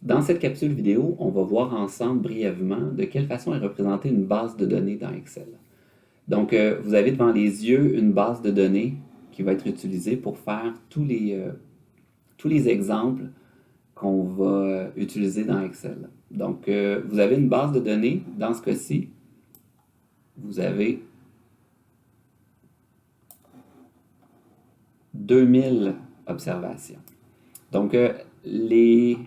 Dans cette capsule vidéo, on va voir ensemble brièvement de quelle façon est représentée une base de données dans Excel. Donc, vous avez devant les yeux une base de données qui va être utilisée pour faire tous les exemples qu'on va utiliser dans Excel. Donc, vous avez une base de données. Dans ce cas-ci, vous avez 2000 observations. Donc, les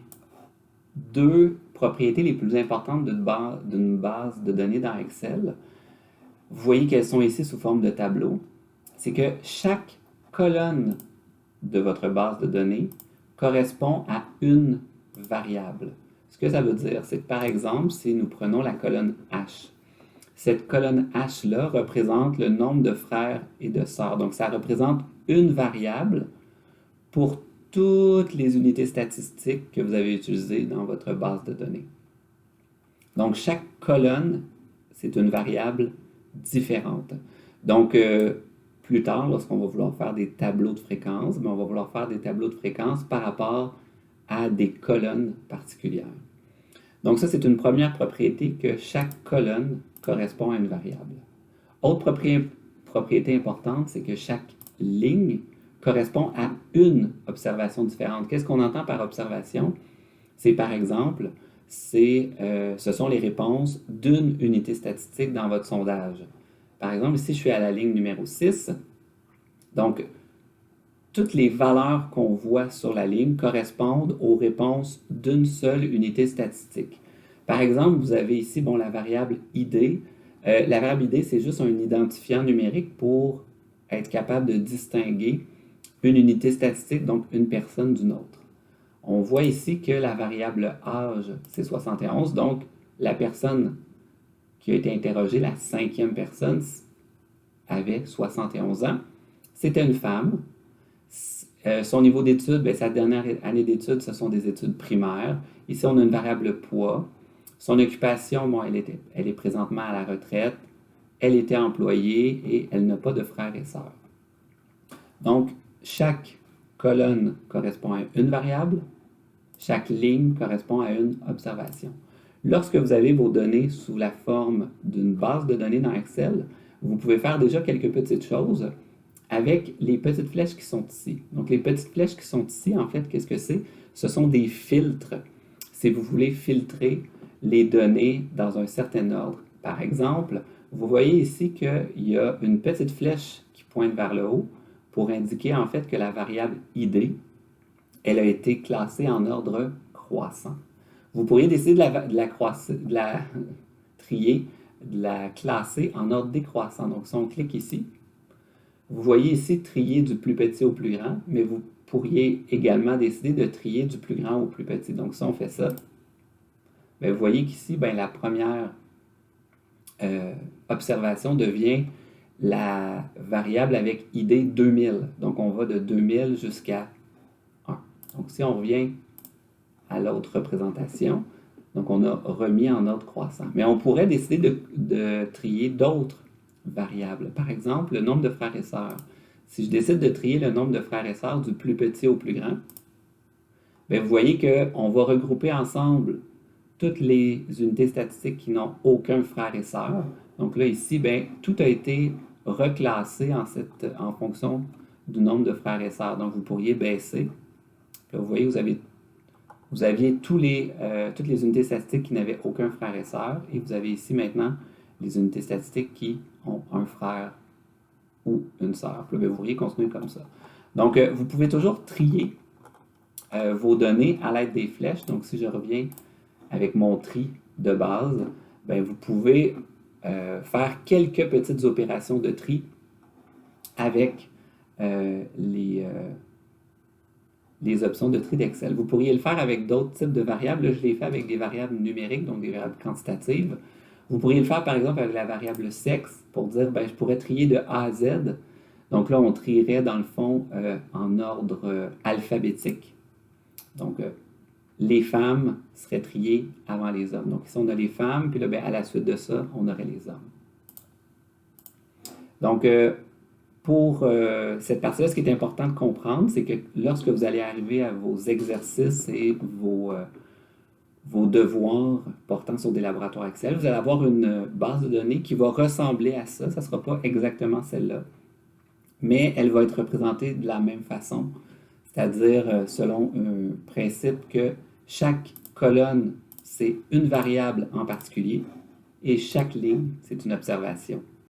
deux propriétés les plus importantes d'une base de données dans Excel, vous voyez qu'elles sont ici sous forme de tableau, c'est que chaque colonne de votre base de données correspond à une variable. Ce que ça veut dire, c'est que par exemple, si nous prenons la colonne H, cette colonne H-là représente le nombre de frères et de sœurs. Donc, ça représente une variable pour toutes les unités statistiques que vous avez utilisées dans votre base de données. Donc, chaque colonne, c'est une variable différente. Donc, plus tard, lorsqu'on va vouloir faire des tableaux de fréquences, on va vouloir faire des tableaux de fréquences par rapport à des colonnes particulières. Donc, ça, c'est une première propriété que chaque colonne correspond à une variable. Autre propriété importante, c'est que chaque ligne correspond à une observation différente. Qu'est-ce qu'on entend par observation? C'est par exemple, ce sont les réponses d'une unité statistique dans votre sondage. Par exemple, ici, je suis à la ligne numéro 6. Donc, toutes les valeurs qu'on voit sur la ligne correspondent aux réponses d'une seule unité statistique. Par exemple, vous avez ici la variable ID. La variable ID, c'est juste un identifiant numérique pour être capable de distinguer une unité statistique, donc une personne d'une autre. On voit ici que la variable âge, c'est 71, donc la personne qui a été interrogée, la 5e personne, avait 71 ans. C'était une femme. Son niveau d'études, sa dernière année d'études, ce sont des études primaires. Ici, on a une variable poids. Son occupation, elle est présentement à la retraite. Elle était employée et elle n'a pas de frères et sœurs. Donc, chaque colonne correspond à une variable. Chaque ligne correspond à une observation. Lorsque vous avez vos données sous la forme d'une base de données dans Excel, vous pouvez faire déjà quelques petites choses avec les petites flèches qui sont ici. Donc, les petites flèches qui sont ici, en fait, qu'est-ce que c'est? Ce sont des filtres. Si vous voulez filtrer les données dans un certain ordre. Par exemple, vous voyez ici qu'il y a une petite flèche qui pointe vers le haut pour indiquer en fait que la variable ID, elle a été classée en ordre croissant. Vous pourriez décider de la trier, de la classer en ordre décroissant. Donc, si on clique ici, vous voyez ici trier du plus petit au plus grand, mais vous pourriez également décider de trier du plus grand au plus petit. Donc, si on fait ça, vous voyez qu'ici, la première observation devient la variable avec ID 2000. Donc, on va de 2000 jusqu'à 1. Donc, si on revient à l'autre représentation, donc on a remis en ordre croissant. Mais on pourrait décider de trier d'autres variables. Par exemple, le nombre de frères et sœurs. Si je décide de trier le nombre de frères et sœurs du plus petit au plus grand, vous voyez qu'on va regrouper ensemble toutes les unités statistiques qui n'ont aucun frère et sœur. Donc là, ici, tout a été reclassé en fonction du nombre de frères et sœurs. Donc, vous pourriez baisser. Là, vous voyez, vous aviez toutes les unités statistiques qui n'avaient aucun frère et sœur. Et vous avez ici maintenant les unités statistiques qui ont un frère ou une sœur. Là, vous pourriez continuer comme ça. Donc, vous pouvez toujours trier vos données à l'aide des flèches. Donc, si je reviens avec mon tri de base, vous pouvez faire quelques petites opérations de tri avec les options de tri d'Excel. Vous pourriez le faire avec d'autres types de variables. Là, je l'ai fait avec des variables numériques, donc des variables quantitatives. Vous pourriez le faire, par exemple, avec la variable sexe pour dire, je pourrais trier de A à Z. Donc là, on trierait, dans le fond, en ordre alphabétique. Donc, les femmes seraient triées avant les hommes. Donc ici, on a les femmes, puis là, à la suite de ça, on aurait les hommes. Donc, pour cette partie-là, ce qui est important de comprendre, c'est que lorsque vous allez arriver à vos exercices et vos devoirs portant sur des laboratoires Excel, vous allez avoir une base de données qui va ressembler à ça. Ça ne sera pas exactement celle-là, mais elle va être représentée de la même façon, c'est-à-dire selon un principe que chaque colonne, c'est une variable en particulier et chaque ligne, c'est une observation.